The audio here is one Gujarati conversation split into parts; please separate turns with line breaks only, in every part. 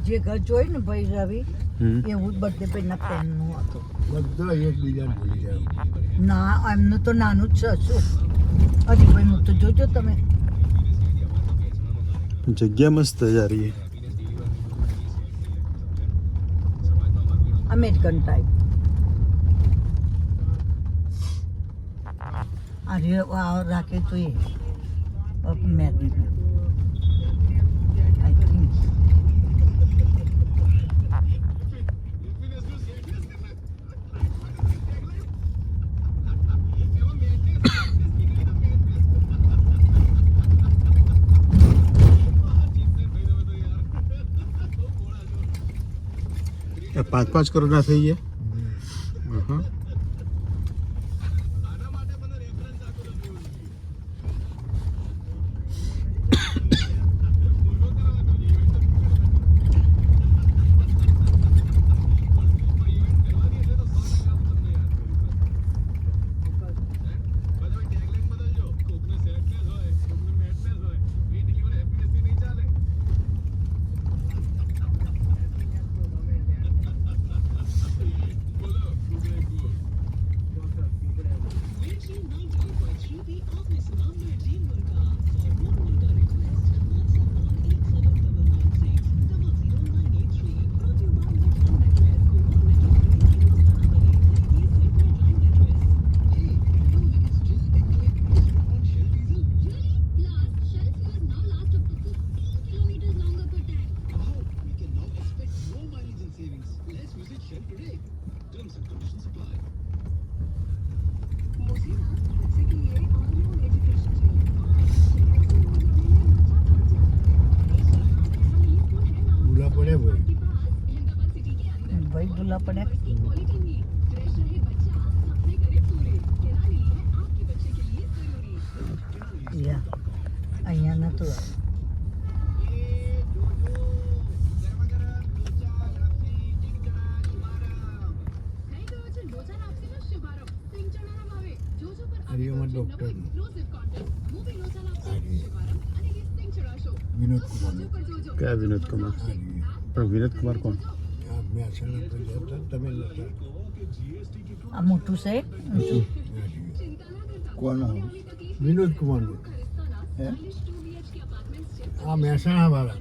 જે ઘર જોઈ ને ભાઈ રવિ એવું જ બર્થડે પેનના પેનનું હતું.
બધા એકબીજાને ભૂલી જાય.
ના એમનું તો નાનું જ છે શું હજી ભાઈ હું તો જોજો તમે.
જગ્યા મસ્ત યાર.
American type. આ રાખે તો એ મેદી આઈ થિંક.
પાંચ કરોડના થઈ ગયા. ભાઈ ભૂલા પડે. અહીંયા નતું.
હરિયમાં ડૉક્ટર વિનોદ કુમાર.
કયા વિનોદ કુમાર? પણ વિનોદ કુમાર કોણ?
તમે
આ મોટું છે
કોણ? વિનોદ કુમારનું. આ મહેસાણા વાળા.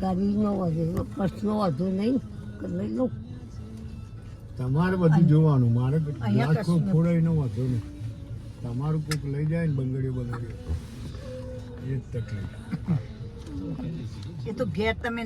ગાડીનો પ્રશ્નો વધુ નહીં લઈ લઉં.
તમારે બધું જોવાનું, મારે ગ્લાસ કોઈ ફોડાય ન વાંધો નહીં. તમારું કોઈક લઈ જાય ને બંગડીઓ એ જ તકલીફ.
એ તો ઘેર તમે